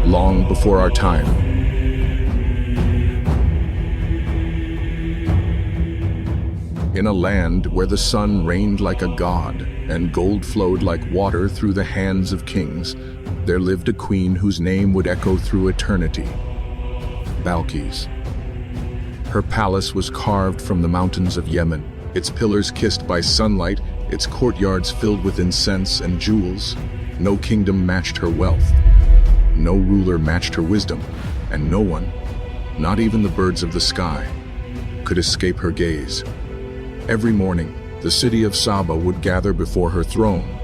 long before our time. In a land where the sun reigned like a god and gold flowed like water through the hands of kings, there lived a queen whose name would echo through eternity. Balqees. Her palace was carved from the mountains of Yemen, its pillars kissed by sunlight, its courtyards filled with incense and jewels. No kingdom matched her wealth. No ruler matched her wisdom, and no one, not even the birds of the sky, could escape her gaze. Every morning, the city of Saba would gather before her throne.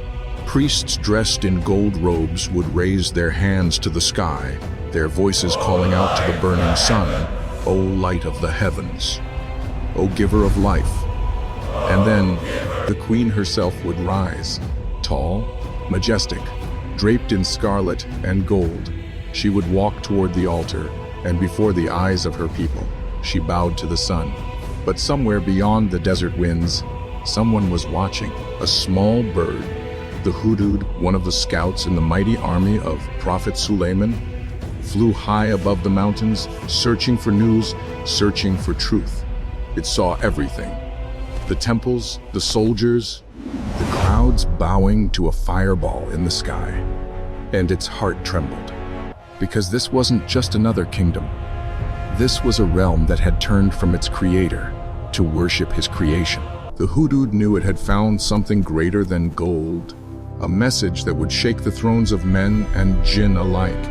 Priests dressed in gold robes would raise their hands to the sky, their voices calling out to the burning sun, "O light of the heavens, O giver of life." And then, the queen herself would rise, tall, majestic, draped in scarlet and gold. She would walk toward the altar, and before the eyes of her people, she bowed to the sun. But somewhere beyond the desert winds, someone was watching. A small bird, the hudud, one of the scouts in the mighty army of Prophet Sulaiman, flew high above the mountains, searching for news, searching for truth. It saw everything. The temples, the soldiers, the crowds bowing to a fireball in the sky. And its heart trembled, because this wasn't just another kingdom. This was a realm that had turned from its creator to worship his creation. The hudud knew it had found something greater than gold, a message that would shake the thrones of men and jinn alike.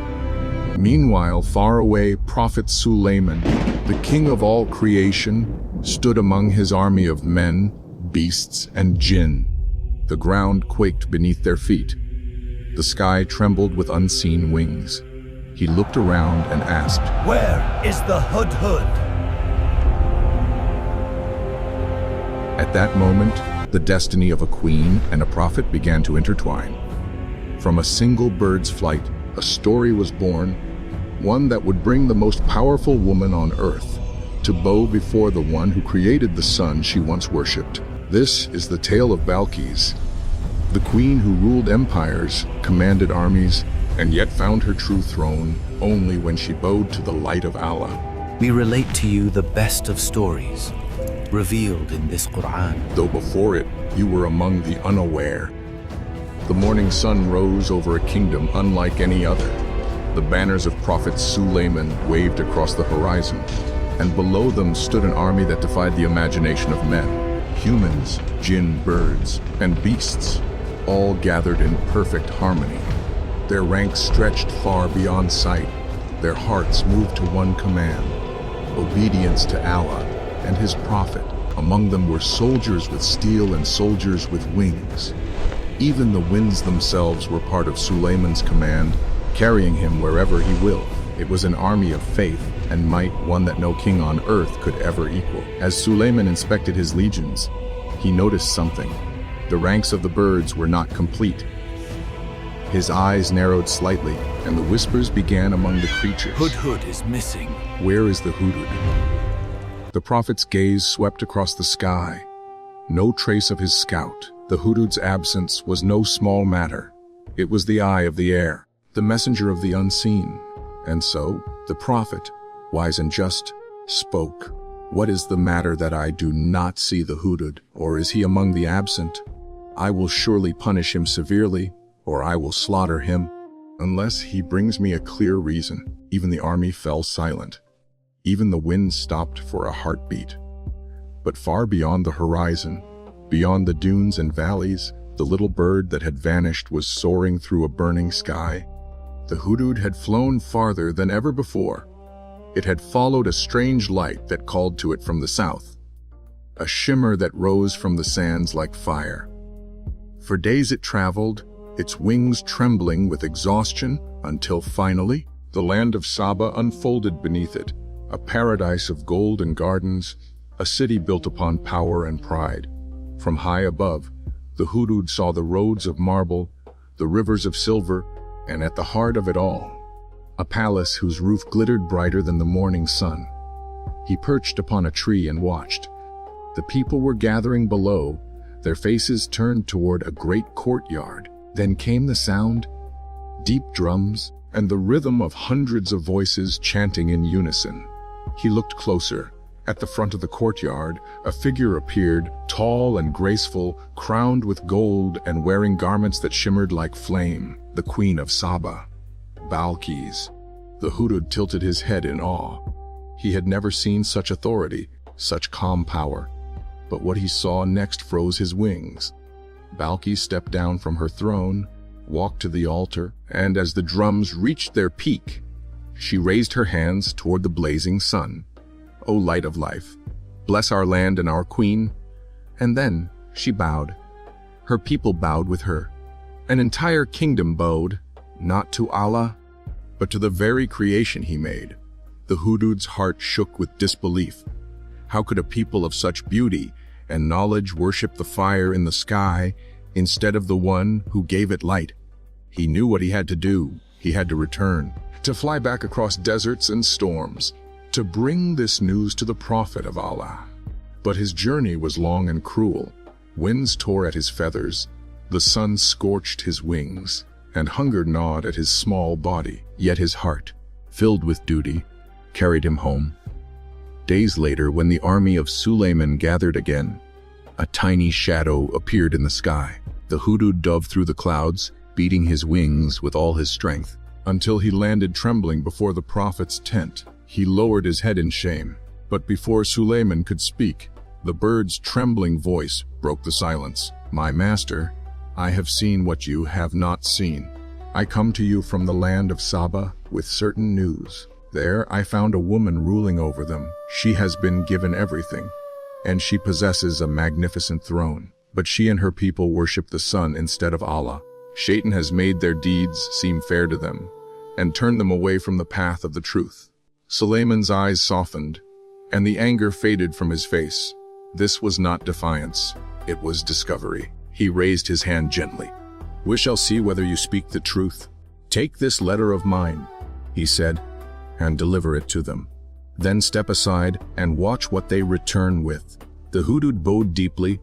Meanwhile, far away, Prophet Sulaiman, the king of all creation, stood among his army of men, beasts, and jinn. The ground quaked beneath their feet. The sky trembled with unseen wings. He looked around and asked, "Where is the hudhud?" At that moment, the destiny of a queen and a prophet began to intertwine. From a single bird's flight, a story was born, one that would bring the most powerful woman on earth to bow before the one who created the sun she once worshipped. This is the tale of Balqees, the queen who ruled empires, commanded armies, and yet found her true throne only when she bowed to the light of Allah. We relate to you the best of stories, revealed in this Qur'an. Though before it, you were among the unaware. The morning sun rose over a kingdom unlike any other. The banners of Prophet Sulaiman waved across the horizon, and below them stood an army that defied the imagination of men. Humans, jinn, birds, and beasts, all gathered in perfect harmony. Their ranks stretched far beyond sight. Their hearts moved to one command: obedience to Allah and his prophet. Among them were soldiers with steel and soldiers with wings. Even the winds themselves were part of Sulaiman's command, carrying him wherever he willed. It was an army of faith and might, one that no king on earth could ever equal. As Sulaiman inspected his legions, he noticed something. The ranks of the birds were not complete. His eyes narrowed slightly, and the whispers began among the creatures. Hudhud is missing. Where is the hudud? The prophet's gaze swept across the sky. No trace of his scout. The hudud's absence was no small matter. It was the eye of the air, the messenger of the unseen. And so, the prophet, wise and just, spoke. What is the matter that I do not see the hudud, or is he among the absent? I will surely punish him severely, or I will slaughter him, unless he brings me a clear reason. Even the army fell silent. Even the wind stopped for a heartbeat. But far beyond the horizon, beyond the dunes and valleys, the little bird that had vanished was soaring through a burning sky. The hudud had flown farther than ever before. It had followed a strange light that called to it from the south, a shimmer that rose from the sands like fire. For days it traveled, its wings trembling with exhaustion, until finally, the land of Saba unfolded beneath it, a paradise of gold and gardens, a city built upon power and pride. From high above, the hudud saw the roads of marble, the rivers of silver, and at the heart of it all, a palace whose roof glittered brighter than the morning sun. He perched upon a tree and watched. The people were gathering below, their faces turned toward a great courtyard. Then came the sound, deep drums, and the rhythm of hundreds of voices chanting in unison. He looked closer. At the front of the courtyard, a figure appeared, tall and graceful, crowned with gold and wearing garments that shimmered like flame, the Queen of Saba, Balqees. The hudud tilted his head in awe. He had never seen such authority, such calm power. But what he saw next froze his wings. Balqees stepped down from her throne, walked to the altar, and as the drums reached their peak, she raised her hands toward the blazing sun. "O light of life, bless our land and our queen." And then she bowed. Her people bowed with her. An entire kingdom bowed, not to Allah, but to the very creation he made. The hudud's heart shook with disbelief. How could a people of such beauty and knowledge worship the fire in the sky instead of the one who gave it light? He knew what he had to do. He had to return, to fly back across deserts and storms, to bring this news to the Prophet of Allah. But his journey was long and cruel. Winds tore at his feathers, the sun scorched his wings, and hunger gnawed at his small body. Yet his heart, filled with duty, carried him home. Days later, when the army of Sulaiman gathered again, a tiny shadow appeared in the sky. The hudud dove through the clouds, beating his wings with all his strength, until he landed trembling before the Prophet's tent. He lowered his head in shame, but before Sulaiman could speak, the bird's trembling voice broke the silence. "My master, I have seen what you have not seen. I come to you from the land of Saba with certain news. There I found a woman ruling over them. She has been given everything, and she possesses a magnificent throne. But she and her people worship the sun instead of Allah. Shaitan has made their deeds seem fair to them, and turned them away from the path of the truth." Sulaiman's eyes softened, and the anger faded from his face. This was not defiance, it was discovery. He raised his hand gently. "We shall see whether you speak the truth. Take this letter of mine," he said, "and deliver it to them. Then step aside and watch what they return with." The hudud bowed deeply,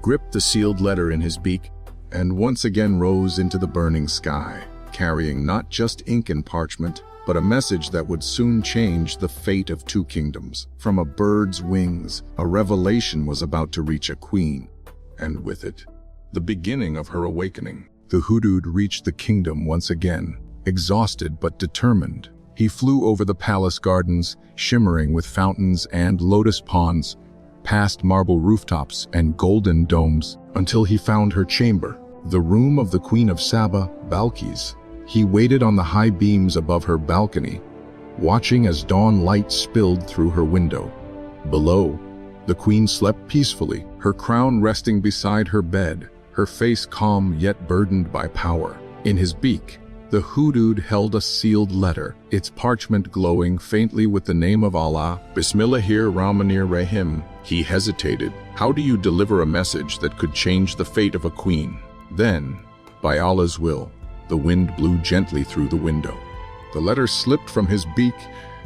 gripped the sealed letter in his beak, and once again rose into the burning sky, carrying not just ink and parchment, but a message that would soon change the fate of two kingdoms. From a bird's wings, a revelation was about to reach a queen, and with it, the beginning of her awakening. The hudud reached the kingdom once again, exhausted but determined. He flew over the palace gardens, shimmering with fountains and lotus ponds, past marble rooftops and golden domes, until he found her chamber, the room of the Queen of Sheba, Balqees. He waited on the high beams above her balcony, watching as dawn light spilled through her window. Below, the queen slept peacefully, her crown resting beside her bed, her face calm yet burdened by power. In his beak, the hudud held a sealed letter, its parchment glowing faintly with the name of Allah, Bismillahir-Rahmanir-Rahim. He hesitated. How do you deliver a message that could change the fate of a queen? Then, by Allah's will, the wind blew gently through the window. The letter slipped from his beak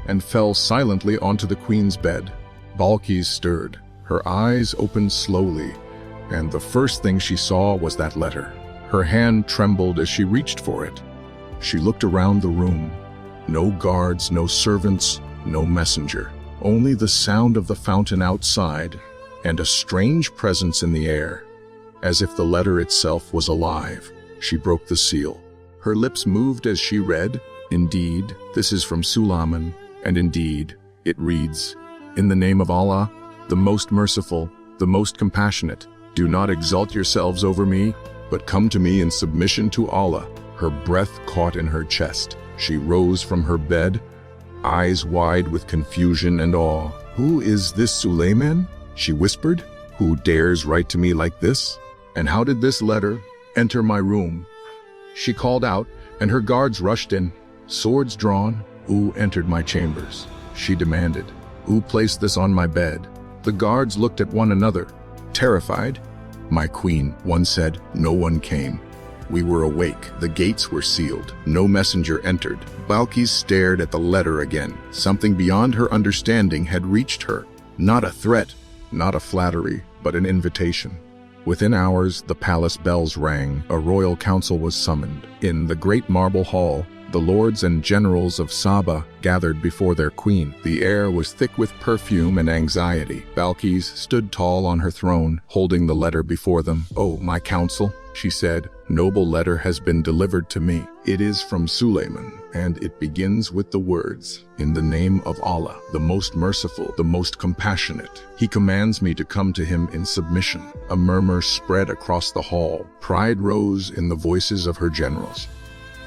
and fell silently onto the queen's bed. Balqees stirred. Her eyes opened slowly, and the first thing she saw was that letter. Her hand trembled as she reached for it. She looked around the room. No guards, no servants, no messenger. Only the sound of the fountain outside and a strange presence in the air, as if the letter itself was alive. She broke the seal. Her lips moved as she read, "Indeed, this is from Sulaiman, and indeed, it reads, in the name of Allah, the most merciful, the most compassionate. Do not exalt yourselves over me, but come to me in submission to Allah." Her breath caught in her chest. She rose from her bed, eyes wide with confusion and awe. "Who is this Sulaiman?" she whispered. "Who dares write to me like this? And how did this letter enter my room?" She called out, and her guards rushed in, swords drawn. "Who entered my chambers?" she demanded. "Who placed this on my bed?" The guards looked at one another, terrified. "My queen," one said. "No one came. We were awake. The gates were sealed. No messenger entered." Balqees stared at the letter again. Something beyond her understanding had reached her. Not a threat, not a flattery, but an invitation. Within hours, the palace bells rang. A royal council was summoned. In the great marble hall, the lords and generals of Saba gathered before their queen. The air was thick with perfume and anxiety. Balqees stood tall on her throne, holding the letter before them. "Oh, my council," she said, "noble letter has been delivered to me. It is from Sulaiman, and it begins with the words, 'In the name of Allah, the most merciful, the most compassionate. He commands me to come to him in submission.'" A murmur spread across the hall. Pride rose in the voices of her generals.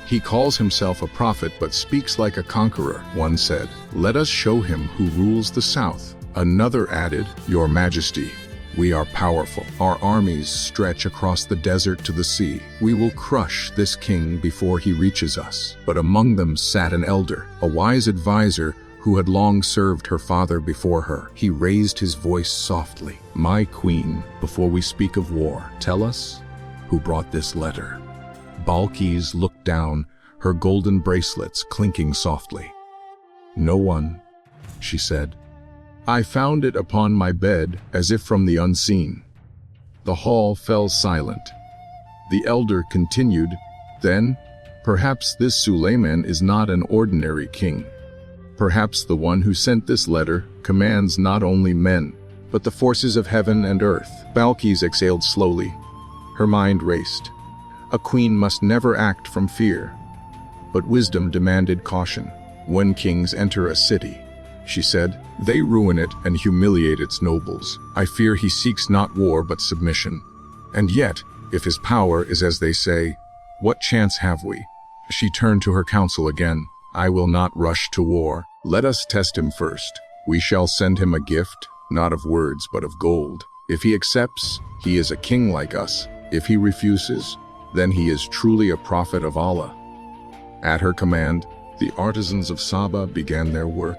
"He calls himself a prophet but speaks like a conqueror," one said. "Let us show him who rules the south." Another added, "Your Majesty, we are powerful. Our armies stretch across the desert to the sea. We will crush this king before he reaches us." But among them sat an elder, a wise advisor who had long served her father before her. He raised his voice softly. "My queen, before we speak of war, tell us who brought this letter." Balqees looked down, her golden bracelets clinking softly. "No one," she said. "I found it upon my bed, as if from the unseen." The hall fell silent. The elder continued, "Then, perhaps this Sulaiman is not an ordinary king. Perhaps the one who sent this letter commands not only men, but the forces of heaven and earth." Balqees exhaled slowly. Her mind raced. A queen must never act from fear. But wisdom demanded caution. "When kings enter a city," she said, "they ruin it and humiliate its nobles. I fear he seeks not war but submission. And yet, if his power is as they say, what chance have we?" She turned to her council again. "I will not rush to war. Let us test him first. We shall send him a gift, not of words but of gold. If he accepts, he is a king like us. If he refuses, then he is truly a prophet of Allah." At her command, the artisans of Saba began their work.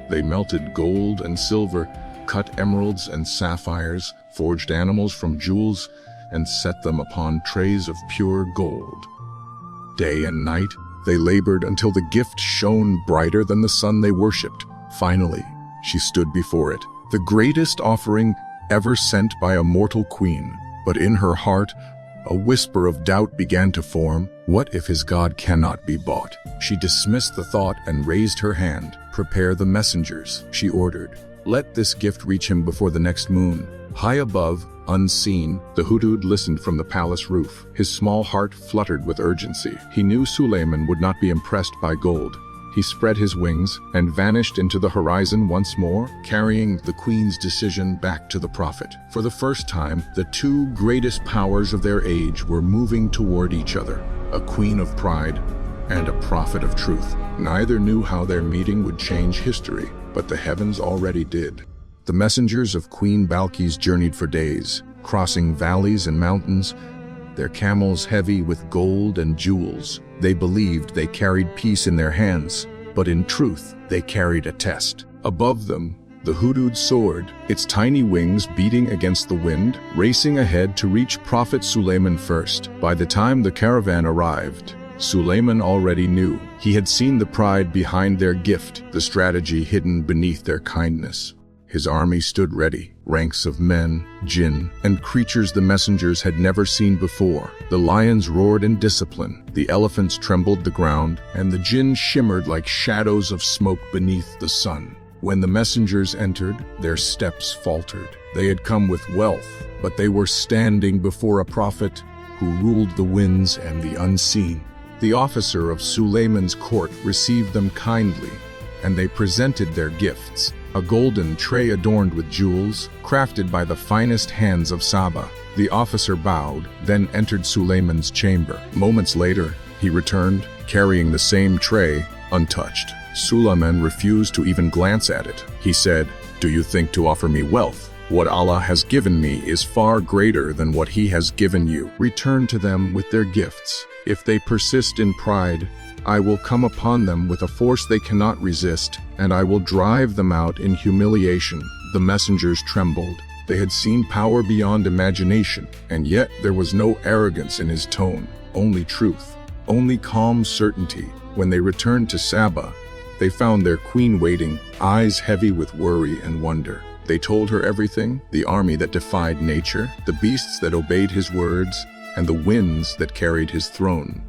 They melted gold and silver, cut emeralds and sapphires, forged animals from jewels, and set them upon trays of pure gold. Day and night, they labored until the gift shone brighter than the sun they worshipped. Finally, she stood before it, the greatest offering ever sent by a mortal queen. But in her heart, a whisper of doubt began to form. What if his God cannot be bought? She dismissed the thought and raised her hand. "Prepare the messengers," she ordered. "Let this gift reach him before the next moon." High above, unseen, the hudud listened from the palace roof. His small heart fluttered with urgency. He knew Sulaiman would not be impressed by gold. He spread his wings and vanished into the horizon once more, carrying the queen's decision back to the prophet. For the first time, the two greatest powers of their age were moving toward each other, a queen of pride and a prophet of truth. Neither knew how their meeting would change history, but the heavens already did. The messengers of Queen Bilqis journeyed for days, crossing valleys and mountains, their camels heavy with gold and jewels. They believed they carried peace in their hands, but in truth, they carried a test. Above them, the hudud soared, its tiny wings beating against the wind, racing ahead to reach Prophet Sulaiman first. By the time the caravan arrived, Sulaiman already knew. He had seen the pride behind their gift, the strategy hidden beneath their kindness. His army stood ready, ranks of men, jinn, and creatures the messengers had never seen before. The lions roared in discipline, the elephants trembled the ground, and the jinn shimmered like shadows of smoke beneath the sun. When the messengers entered, their steps faltered. They had come with wealth, but they were standing before a prophet who ruled the winds and the unseen. The officer of Sulaiman's court received them kindly, and they presented their gifts. A golden tray adorned with jewels, crafted by the finest hands of Saba. The officer bowed, then entered Sulaiman's chamber. Moments later, he returned, carrying the same tray, untouched. Sulaiman refused to even glance at it. He said, "Do you think to offer me wealth? What Allah has given me is far greater than what He has given you. Return to them with their gifts. If they persist in pride, I will come upon them with a force they cannot resist, and I will drive them out in humiliation." The messengers trembled. They had seen power beyond imagination, and yet there was no arrogance in his tone, only truth, only calm certainty. When they returned to Saba, they found their queen waiting, eyes heavy with worry and wonder. They told her everything: the army that defied nature, the beasts that obeyed his words, and the winds that carried his throne.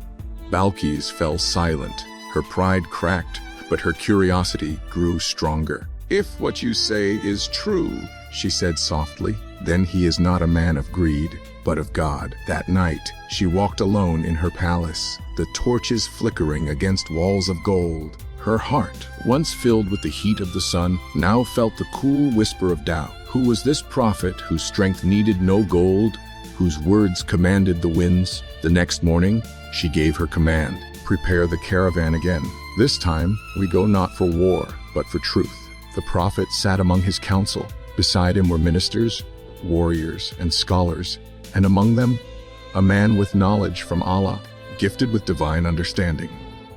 Balqees fell silent. Her pride cracked, but her curiosity grew stronger. "If what you say is true," she said softly, "then he is not a man of greed, but of God." That night, she walked alone in her palace, the torches flickering against walls of gold. Her heart, once filled with the heat of the sun, now felt the cool whisper of doubt. Who was this prophet whose strength needed no gold, whose words commanded the winds? The next morning, she gave her command: "Prepare the caravan again. This time, we go not for war, but for truth." The prophet sat among his council. Beside him were ministers, warriors, and scholars, and among them, a man with knowledge from Allah, gifted with divine understanding.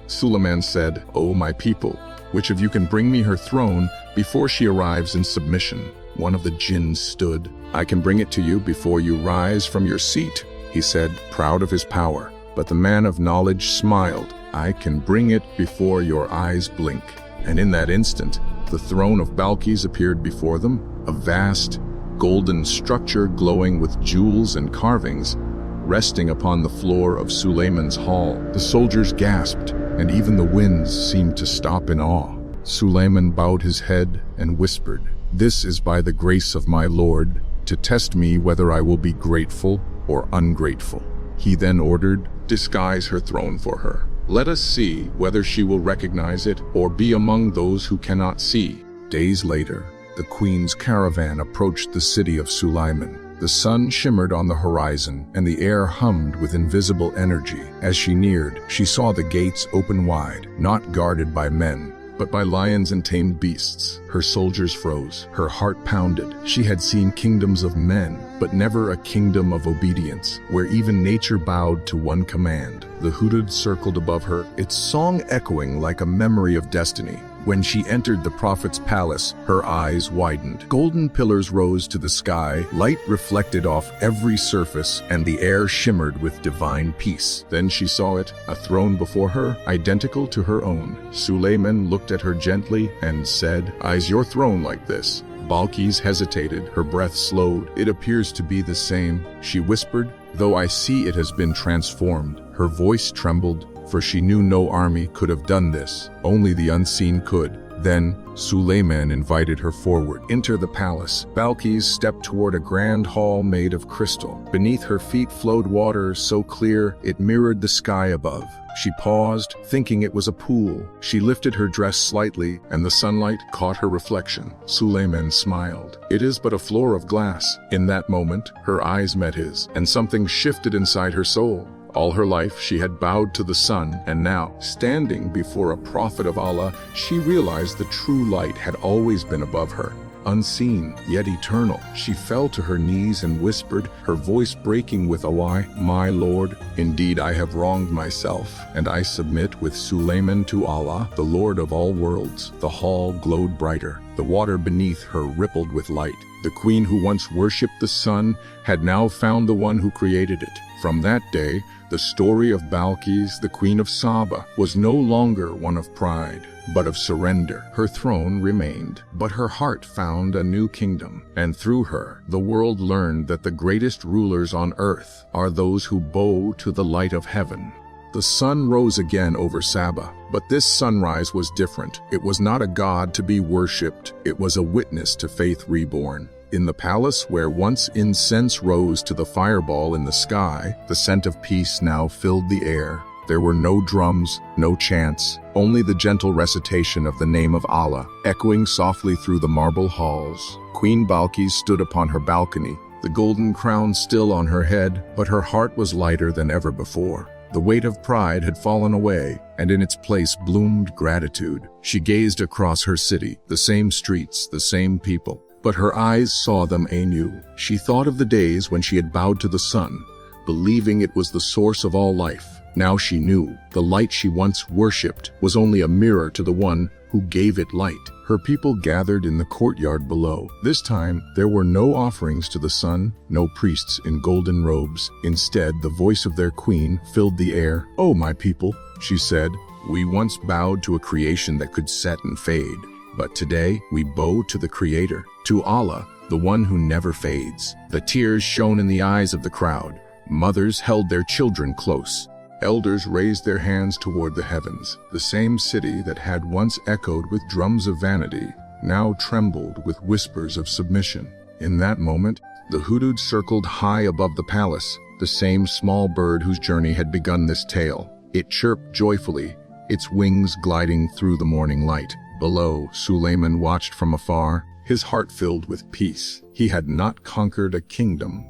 Sulaiman said, "O my people, which of you can bring me her throne before she arrives in submission?" One of the Jinn stood. "I can bring it to you before you rise from your seat," he said, proud of his power. But the man of knowledge smiled. "I can bring it before your eyes blink." And in that instant, the throne of Balqees appeared before them, a vast, golden structure glowing with jewels and carvings, resting upon the floor of Sulaiman's hall. The soldiers gasped, and even the winds seemed to stop in awe. Sulaiman bowed his head and whispered, "This is by the grace of my Lord, to test me whether I will be grateful or ungrateful." He then ordered, "Disguise her throne for her. Let us see whether she will recognize it or be among those who cannot see." Days later, the queen's caravan approached the city of Sulaiman. The sun shimmered on the horizon, and the air hummed with invisible energy. As she neared, she saw the gates open wide, not guarded by men, but by lions and tamed beasts. Her soldiers froze. Her heart pounded. She had seen kingdoms of men, but never a kingdom of obedience, where even nature bowed to one command. The hudud circled above her, its song echoing like a memory of destiny. When she entered the prophet's palace, her eyes widened. Golden pillars rose to the sky, light reflected off every surface, and the air shimmered with divine peace. Then she saw it, a throne before her, identical to her own. Sulaiman looked at her gently and said, "Is your throne like this?" Balqees hesitated, her breath slowed. "It appears to be the same," she whispered, "though I see it has been transformed." Her voice trembled, for she knew no army could have done this. Only the unseen could. Then Sulaiman invited her forward. Enter the palace. Balqees stepped toward a grand hall made of crystal. Beneath her feet flowed water so clear it mirrored the sky above. She paused, thinking it was a pool. She lifted her dress slightly, and the sunlight caught her reflection. Sulaiman smiled. "It is but a floor of glass." In that moment, her eyes met his, and something shifted inside her soul. All her life, she had bowed to the sun, and now, standing before a prophet of Allah, she realized the true light had always been above her. Unseen, yet eternal, she fell to her knees and whispered, her voice breaking with a why, "My Lord, indeed I have wronged myself, and I submit with Sulaiman to Allah, the Lord of all worlds." The hall glowed brighter. The water beneath her rippled with light. The queen who once worshipped the sun had now found the one who created it. From that day, the story of Balqees, the Queen of Saba, was no longer one of pride, but of surrender. Her throne remained, but her heart found a new kingdom. And through her, the world learned that the greatest rulers on earth are those who bow to the light of heaven. The sun rose again over Saba, but this sunrise was different. It was not a god to be worshipped, it was a witness to faith reborn. In the palace where once incense rose to the fireball in the sky, the scent of peace now filled the air. There were no drums, no chants, only the gentle recitation of the name of Allah, echoing softly through the marble halls. Queen Bilqis stood upon her balcony, the golden crown still on her head, but her heart was lighter than ever before. The weight of pride had fallen away, and in its place bloomed gratitude. She gazed across her city, the same streets, the same people. But her eyes saw them anew. She thought of the days when she had bowed to the sun, believing it was the source of all life. Now she knew the light she once worshipped was only a mirror to the one who gave it light. Her people gathered in the courtyard below. This time, there were no offerings to the sun, no priests in golden robes. Instead, the voice of their queen filled the air. "Oh, my people," she said, "we once bowed to a creation that could set and fade. But today, we bow to the Creator, to Allah, the one who never fades. The tears shone in the eyes of the crowd. Mothers held their children close. Elders raised their hands toward the heavens. The same city that had once echoed with drums of vanity now trembled with whispers of submission. In that moment, the hudud circled high above the palace, the same small bird whose journey had begun this tale. It chirped joyfully, its wings gliding through the morning light. Below, Sulaiman watched from afar, his heart filled with peace. He had not conquered a kingdom.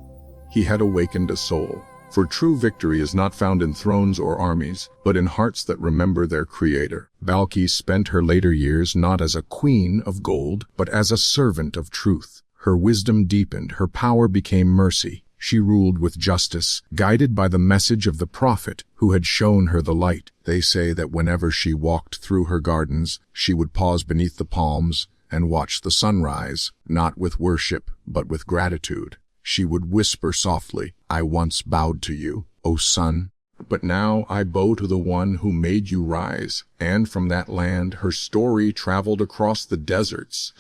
He had awakened a soul. For true victory is not found in thrones or armies, but in hearts that remember their Creator. Balqees spent her later years not as a queen of gold, but as a servant of truth. Her wisdom deepened, her power became mercy. She ruled with justice, guided by the message of the Prophet who had shown her the light. They say that whenever she walked through her gardens, she would pause beneath the palms and watch the sunrise, not with worship, but with gratitude. She would whisper softly, "I once bowed to you, O sun, but now I bow to the one who made you rise." And from that land her story traveled across the deserts,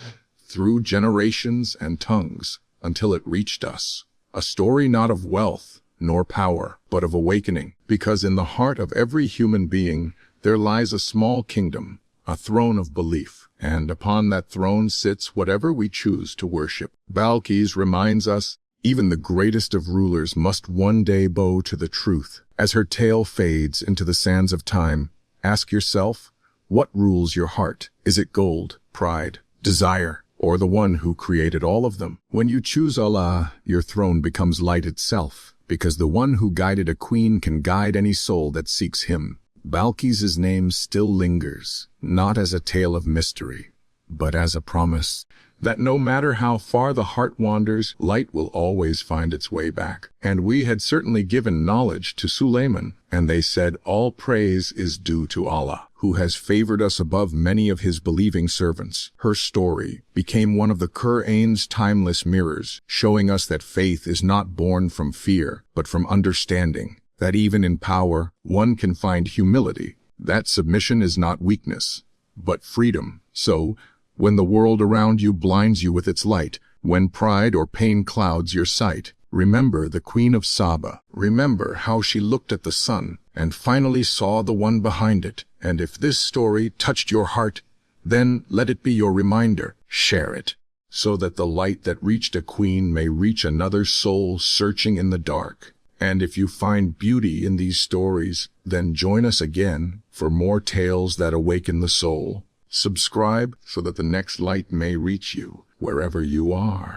through generations and tongues, until it reached us. A story not of wealth nor power, but of awakening, because in the heart of every human being there lies a small kingdom, a throne of belief, and upon that throne sits whatever we choose to worship. Balqees reminds us, even the greatest of rulers must one day bow to the truth. As her tale fades into the sands of time, ask yourself, what rules your heart? Is it gold, pride, desire, or the one who created all of them? When you choose Allah, your throne becomes light itself, because the one who guided a queen can guide any soul that seeks him. Balqees' name still lingers, not as a tale of mystery, but as a promise that no matter how far the heart wanders, light will always find its way back. And we had certainly given knowledge to Sulaiman, and they said, all praise is due to Allah, who has favored us above many of his believing servants. Her story became one of the Qur'an's timeless mirrors, showing us that faith is not born from fear, but from understanding, that even in power, one can find humility, that submission is not weakness, but freedom. So, when the world around you blinds you with its light, when pride or pain clouds your sight, remember the Queen of Saba. Remember how she looked at the sun and finally saw the one behind it. And if this story touched your heart, then let it be your reminder. Share it, so that the light that reached a queen may reach another soul searching in the dark. And if you find beauty in these stories, then join us again for more tales that awaken the soul. Subscribe so that the next light may reach you wherever you are.